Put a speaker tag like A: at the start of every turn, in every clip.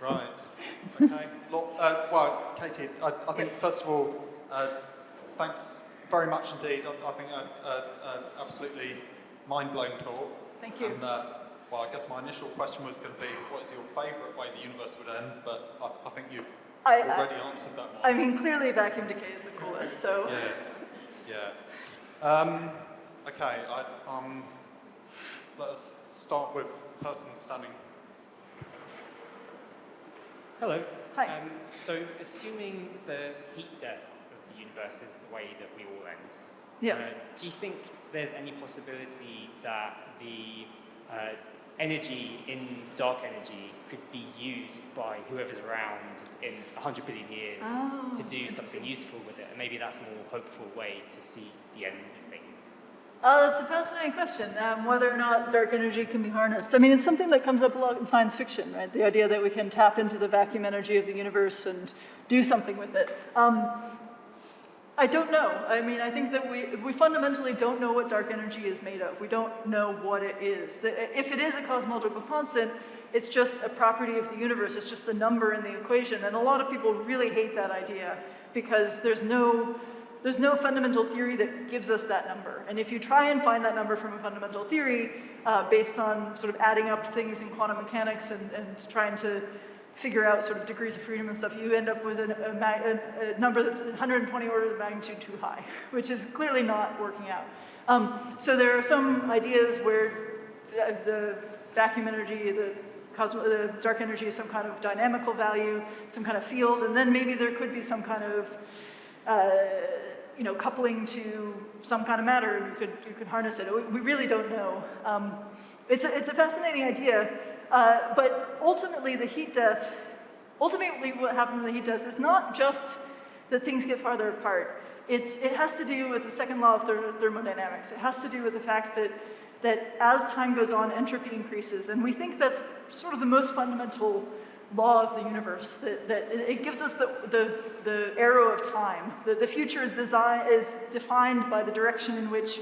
A: Right. Okay. Well, Katie, I think first of all, thanks very much indeed. I think an absolutely mind-blowing talk.
B: Thank you.
A: And, well, I guess my initial question was going to be, what is your favourite way the universe would end? But I think you've already answered that one.
B: I mean, clearly vacuum decay is the coolest, so...
A: Yeah. Okay, let us start with the person standing.
C: Hello.
B: Hi.
C: So, assuming the heat death of the universe is the way that we all end, do you think there's any possibility that the energy in dark energy could be used by whoever's around in 100 billion years to do something useful with it? And maybe that's a more hopeful way to see the end of things.
B: That's a fascinating question, whether or not dark energy can be harnessed. I mean, it's something that comes up a lot in science fiction, right? The idea that we can tap into the vacuum energy of the universe and do something with it. I don't know. I mean, I think that we fundamentally don't know what dark energy is made of. We don't know what it is. If it is a cosmological constant, it's just a property of the universe. It's just a number in the equation. And a lot of people really hate that idea because there's no fundamental theory that gives us that number. And if you try and find that number from a fundamental theory based on sort of adding up things in quantum mechanics and trying to figure out sort of degrees of freedom and stuff, you end up with a number that's 120 orders of magnitude too high, which is clearly not working out. So there are some ideas where the vacuum energy, the dark energy is some kind of dynamical value, some kind of field, and then maybe there could be some kind of coupling to some kind of matter, and you could harness it. We really don't know. It's a fascinating idea, but ultimately what happens in the heat death is not just that things get farther apart. It has to do with the second law of thermodynamics. It has to do with the fact that as time goes on, entropy increases, and we think that's sort of the most fundamental law of the universe, that it gives us the arrow of time. The future is defined by the direction in which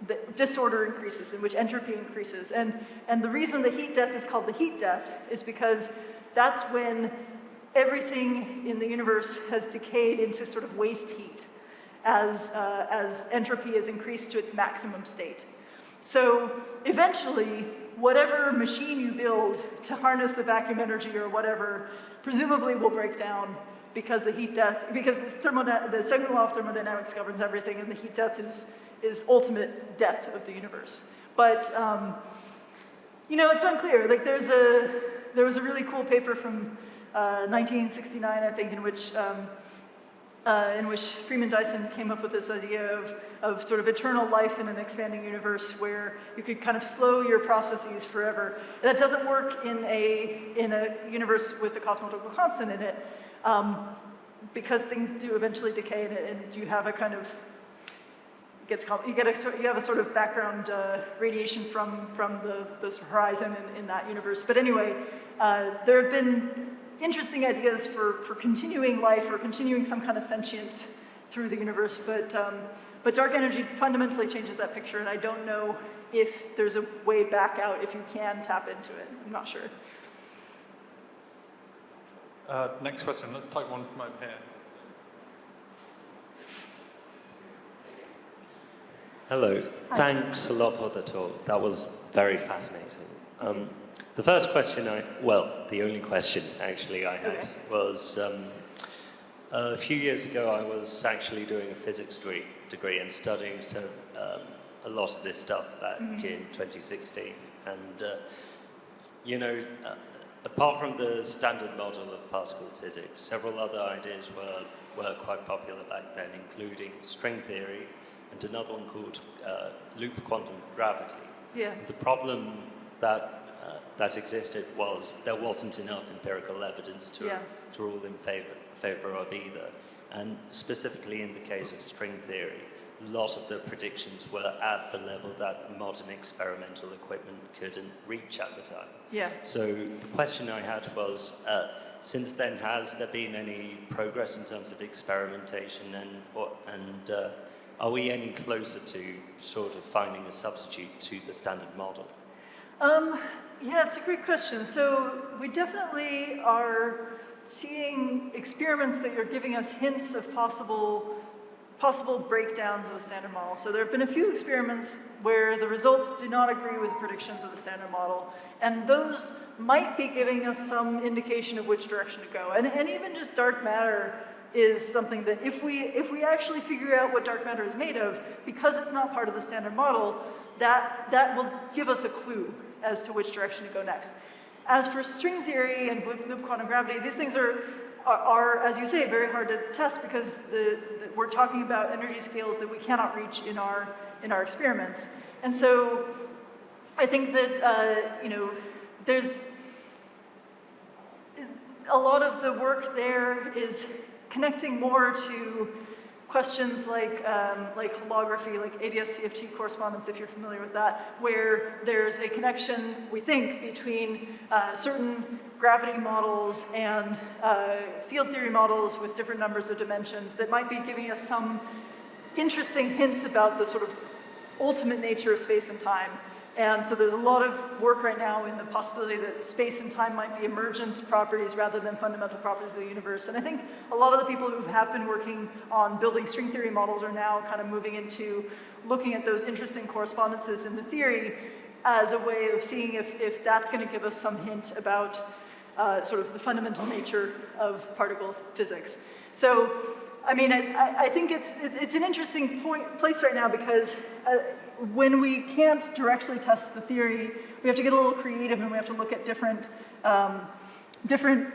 B: the disorder increases, in which entropy increases. And the reason the heat death is called the heat death is because that's when everything in the universe has decayed into sort of waste heat as entropy is increased to its maximum state. So eventually, whatever machine you build to harness the vacuum energy or whatever, presumably will break down because the second law of thermodynamics governs everything, and the heat death is ultimate death of the universe. But it's unclear. Like there was a really cool paper from 1969, I think, in which Freeman Dyson came up with this idea of sort of eternal life in an expanding universe where you could kind of slow your processes forever. That doesn't work in a universe with a cosmological constant in it, because things do eventually decay and you have a kind of you have a sort of background radiation from the horizon in that universe. But anyway, there have been interesting ideas for continuing life or continuing some kind of sentience through the universe, but dark energy fundamentally changes that picture, and I don't know if there's a way back out if you can tap into it. I'm not sure.
A: Next question. Let's take one from over here.
D: Hello.
B: Hi.
D: Thanks a lot for the talk. That was very fascinating. The first question the only question actually I had was, a few years ago I was actually doing a physics degree and studying a lot of this stuff back in 2016. And, apart from the standard model of particle physics, several other ideas were quite popular back then, including string theory and another one called loop quantum gravity.
B: Yeah.
D: The problem that existed was there wasn't enough empirical evidence to rule in favor of either. And specifically in the case of string theory, a lot of the predictions were at the level that modern experimental equipment couldn't reach at the time.
B: Yeah.
D: So the question I had was, since then, has there been any progress in terms of experimentation, and are we any closer to sort of finding a substitute to the standard model?
B: Yeah, it's a great question. So we definitely are seeing experiments that are giving us hints of possible breakdowns of the standard model. So there have been a few experiments where the results do not agree with the predictions of the standard model, and those might be giving us some indication of which direction to go. And even just dark matter is something that if we actually figure out what dark matter is made of, because it's not part of the standard model, that will give us a clue as to which direction to go next. As for string theory and loop quantum gravity, these things are, as you say, very hard to test because we're talking about energy scales that we cannot reach in our experiments. And so I think that there's a lot of the work there is connecting more to questions like holography, like ADS-CFT correspondence, if you're familiar with that, where there's a connection, we think, between certain gravity models and field theory models with different numbers of dimensions that might be giving us some interesting hints about the sort of ultimate nature of space and time. And so there's a lot of work right now in the possibility that space and time might be emergent properties rather than fundamental properties of the universe. And I think a lot of the people who have been working on building string theory models are now kind of moving into looking at those interesting correspondences in the theory as a way of seeing if that's going to give us some hint about sort of the fundamental nature of particle physics. So, I mean, I think it's an interesting place right now because when we can't directly test the theory, we have to get a little creative and we have to look at different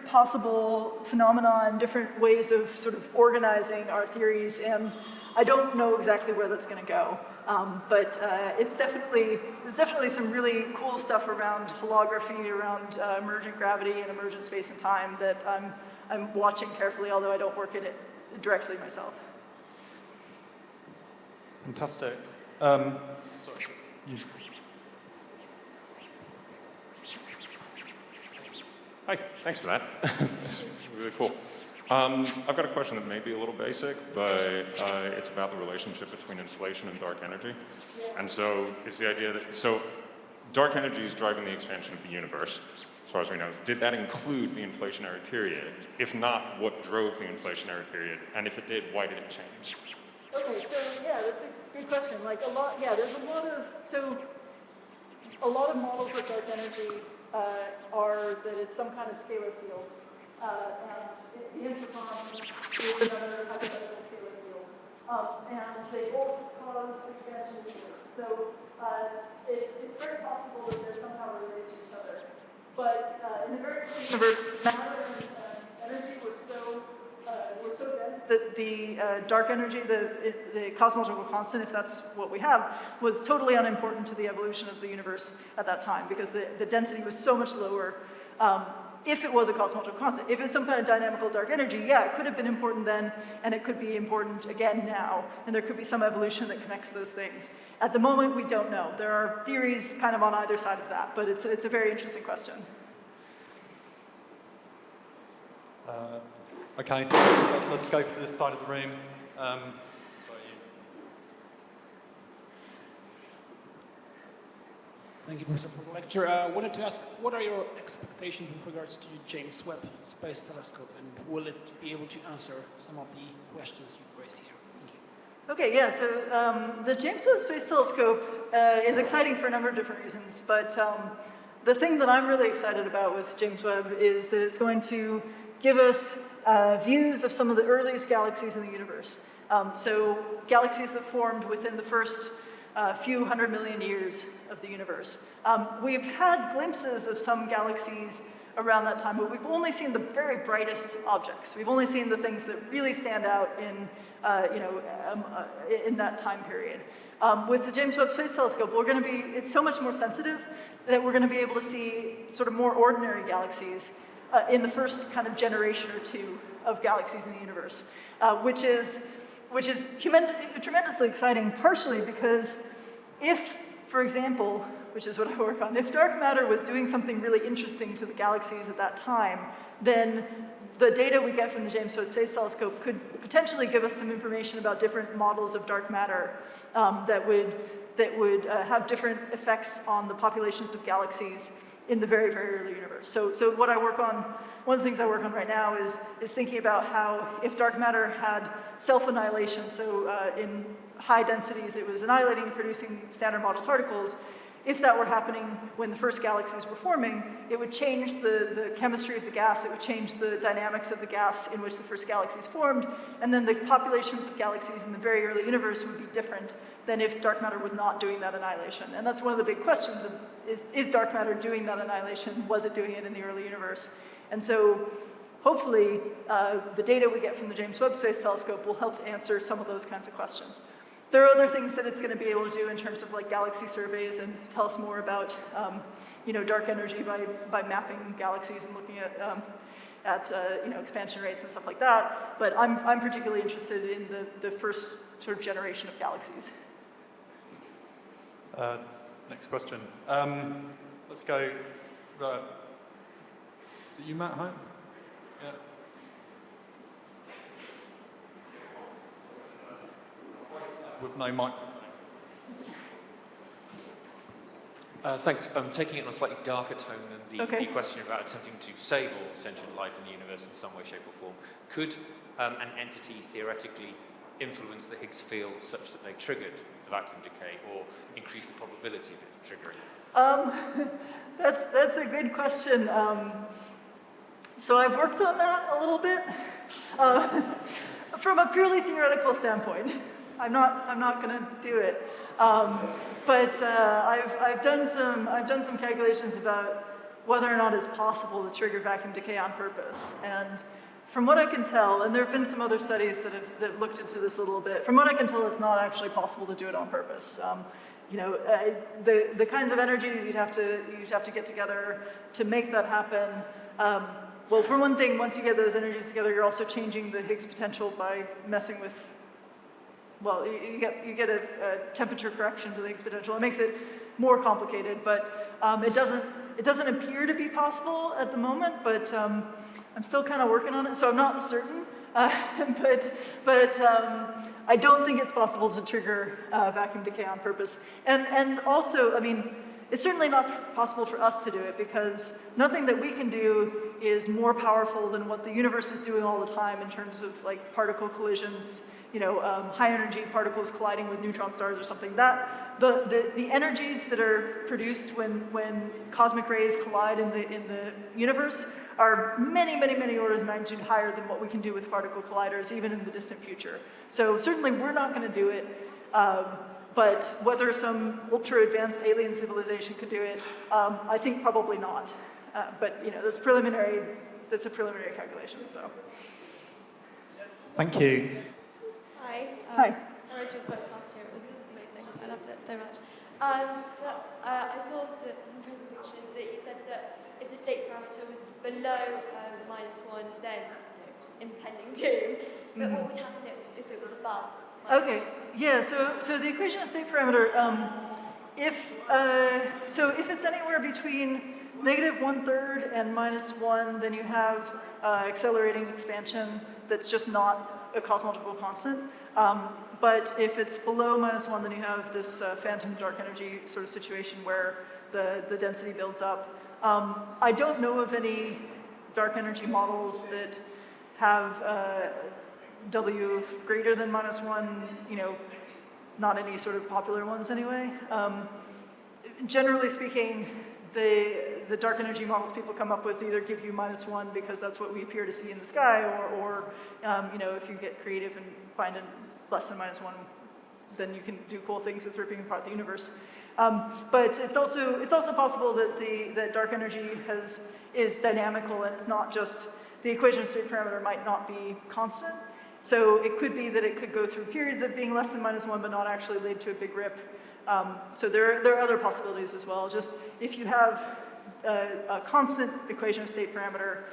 B: possible phenomena and different ways of sort of organizing our theories. And I don't know exactly where that's going to go, but there's definitely some really cool stuff around holography, around emergent gravity and emergent space and time that I'm watching carefully, although I don't work in it directly myself.
A: Fantastic. Sorry.
E: Hi, thanks for that. That's really cool. I've got a question that may be a little basic, but it's about the relationship between inflation and dark energy. And so it's the idea that, so dark energy is driving the expansion of the universe, as far as we know. Did that include the inflationary period? If not, what drove the inflationary period? And if it did, why did it change?
B: Okay, so yeah, that's a good question. Like there's a lot of models of dark energy are that it's some kind of scalar field. And the intercom is another hypothetical scalar field. And they both cause expansion of the universe. So it's very possible that they're somehow related to each other. But in the very early universe, matter and energy were so dense that the dark energy, the cosmological constant, if that's what we have, was totally unimportant to the evolution of the universe at that time because the density was so much lower. If it was a cosmological constant, if it's some kind of dynamical dark energy, yeah, it could have been important then, and it could be important again now, and there could be some evolution that connects those things. At the moment, we don't know. There are theories kind of on either side of that, but it's a very interesting question.
A: Okay, let's go for this side of the room.
F: Thank you, Professor, for the lecture. I wanted to ask, what are your expectations with regards to the James Webb Space Telescope, and will it be able to answer some of the questions you've raised here? Thank you.
B: Okay, yeah, so the James Webb Space Telescope is exciting for a number of different reasons, but the thing that I'm really excited about with James Webb is that it's going to give us views of some of the earliest galaxies in the universe. So galaxies that formed within the first few 100 million years of the universe. We've had glimpses of some galaxies around that time, but we've only seen the very brightest objects. We've only seen the things that really stand out in, in that time period. With the James Webb Space Telescope, it's so much more sensitive that we're going to be able to see sort of more ordinary galaxies in the first kind of generation or two of galaxies in the universe, which is tremendously exciting, partially because if, for example, which is what I work on, if dark matter was doing something really interesting to the galaxies at that time, then the data we get from the James Webb Space Telescope could potentially give us some information about different models of dark matter that would have different effects on the populations of galaxies in the very, very early universe. So what I work on, one of the things I work on right now is thinking about how if dark matter had self-annihilation, so in high densities it was annihilating and producing standard model particles, if that were happening when the first galaxies were forming, it would change the chemistry of the gas, it would change the dynamics of the gas in which the first galaxies formed, and then the populations of galaxies in the very early universe would be different than if dark matter was not doing that annihilation. And that's one of the big questions of, is dark matter doing that annihilation? Was it doing it in the early universe? And so hopefully the data we get from the James Webb Space Telescope will help to answer some of those kinds of questions. There are other things that it's going to be able to do in terms of like galaxy surveys and tell us more about dark energy by mapping galaxies and looking at expansion rates and stuff like that. But I'm particularly interested in the first sort of generation of galaxies.
A: Next question. Let's go. Is it you, Matt, home? Yeah. With no microphone.
G: Thanks. I'm taking it on a slightly darker tone than the
B: Okay.
G: question about attempting to save all sentient life in the universe in some way, shape, or form. Could an entity theoretically influence the Higgs field such that they triggered the vacuum decay or increase the probability of it triggering?
B: That's a good question. So I've worked on that a little bit from a purely theoretical standpoint. I'm not going to do it, but I've done some calculations about whether or not it's possible to trigger vacuum decay on purpose. And from what I can tell, and there have been some other studies that have looked into this a little bit. From what I can tell, it's not actually possible to do it on purpose. The kinds of energies you'd have to get together to make that happen. Well, for one thing, once you get those energies together, you're also changing the Higgs potential by messing with. Well, you get a temperature correction to the Higgs potential. It makes it more complicated, but it doesn't appear to be possible at the moment. But I'm still kind of working on it, so I'm not certain. But I don't think it's possible to trigger vacuum decay on purpose. And also, I mean, it's certainly not possible for us to do it because nothing that we can do is more powerful than what the universe is doing all the time in terms of like particle collisions, high energy particles colliding with neutron stars or something. That the energies that are produced when cosmic rays collide in the universe are many, many, many orders of magnitude higher than what we can do with particle colliders, even in the distant future. So certainly we're not going to do it. But whether some ultra-advanced alien civilization could do it, I think probably not. But that's preliminary. That's a preliminary calculation. So.
A: Thank you.
H: Hi.
B: Hi.
H: I read your book last year. It was amazing. I loved it so much. I saw in the presentation that you said that if the state parameter was below -1, then just impending doom. But what would happen if it was above?
B: Okay. Yeah. So the equation of state parameter. If it's anywhere between -1/3 and -1, then you have accelerating expansion that's just not a cosmological constant. But if it's below -1, then you have this phantom dark energy sort of situation where the density builds up. I don't know of any dark energy models that have W of greater than -1, not any sort of popular ones anyway. Generally speaking, the dark energy models people come up with either give you -1 because that's what we appear to see in the sky, or if you get creative and find a less than -1, then you can do cool things with ripping apart the universe. But it's also possible that dark energy is dynamical and it's not just the equation of state parameter might not be constant. So it could be that it could go through periods of being less than -1 but not actually lead to a big rip. So there are other possibilities as well. Just if you have a constant equation of state parameter,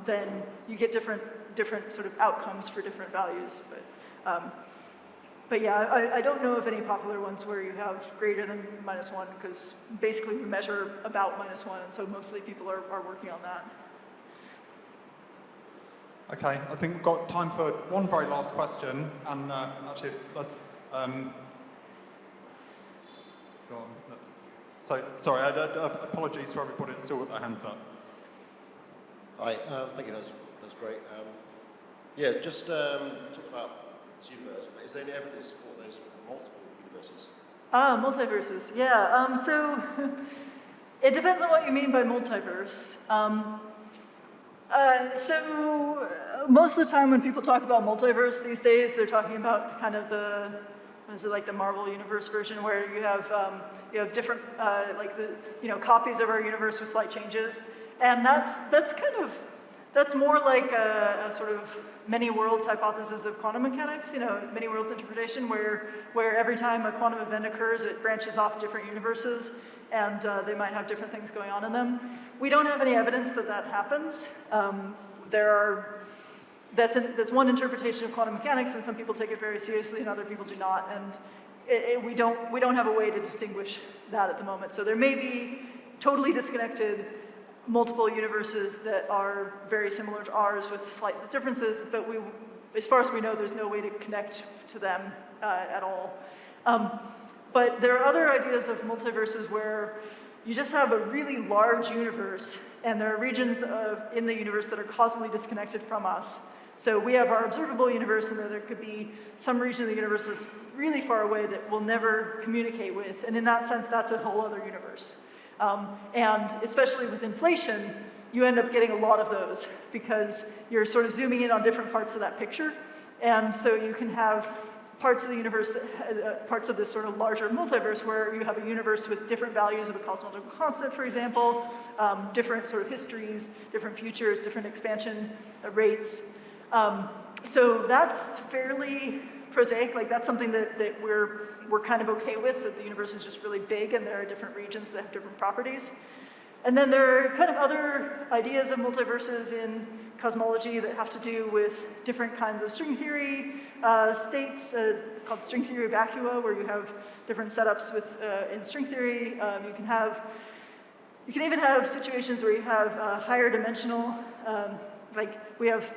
B: then you get different sort of outcomes for different values. But yeah, I don't know of any popular ones where you have greater than -1 because basically we measure about -1, and so mostly people are working on that.
A: Okay, I think we've got time for one very last question, and actually, let's go on. So, sorry, apologies for everybody that's still got their hands up.
I: Hi, thank you. That's great. Yeah, just talk about this universe. But is there any evidence to support those multiple universes?
B: Multiverses. Yeah. So it depends on what you mean by multiverse. So most of the time when people talk about multiverse these days, they're talking about kind of the, what is it, like the Marvel Universe version, where you have different like the copies of our universe with slight changes, and that's more like a sort of many worlds hypothesis of quantum mechanics. Many worlds interpretation, where every time a quantum event occurs, it branches off different universes, and they might have different things going on in them. We don't have any evidence that that happens. That's one interpretation of quantum mechanics, and some people take it very seriously, and other people do not. And we don't have a way to distinguish that at the moment. So there may be totally disconnected multiple universes that are very similar to ours with slight differences, but as far as we know, there's no way to connect to them at all. But there are other ideas of multiverses where you just have a really large universe, and there are regions in the universe that are causally disconnected from us. So we have our observable universe, and then there could be some region of the universe that's really far away that we'll never communicate with, and in that sense, that's a whole other universe. And especially with inflation, you end up getting a lot of those because you're sort of zooming in on different parts of that picture. And so you can have parts of the universe, parts of this sort of larger multiverse where you have a universe with different values of a cosmological constant, for example, different sort of histories, different futures, different expansion rates. So that's fairly prosaic, like that's something that we're kind of okay with, that the universe is just really big and there are different regions that have different properties. And then there are kind of other ideas of multiverses in cosmology that have to do with different kinds of string theory states, called string theory vacua, where you have different setups in string theory. You can even have situations where you have higher dimensional, like we have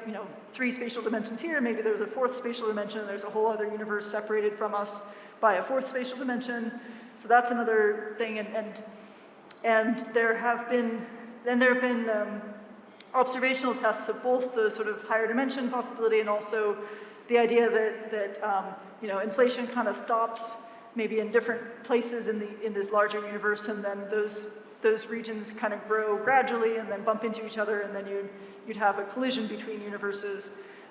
B: 3 spatial dimensions here, maybe there's a 4th spatial dimension, and there's a whole other universe separated from us by a 4th spatial dimension. So that's another thing, and there have been observational tests of both the sort of higher dimension possibility and also the idea that inflation kind of stops maybe in different places in this larger universe, and then those regions kind of grow gradually and then bump into each other, and then you'd have a collision between universes.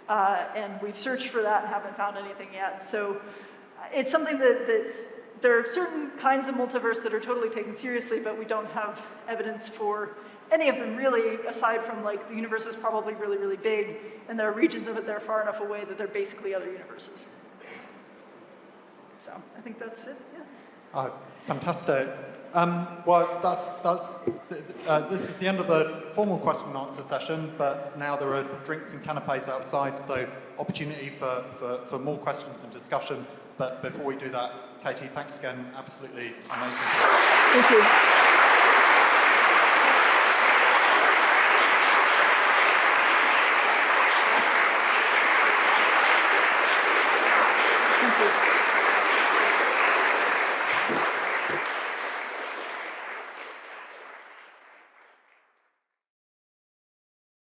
B: And we've searched for that and haven't found anything yet. So it's something there are certain kinds of multiverse that are totally taken seriously, but we don't have evidence for any of them really, aside from like the universe is probably really, really big, and there are regions of it that are far enough away that they're basically other universes. So I think that's it, yeah.
A: Fantastic. Well, this is the end of the formal question and answer session, but now there are drinks and canapes outside, so opportunity for more questions and discussion. But before we do that, Katie, thanks again. Absolutely amazing.
B: Thank you.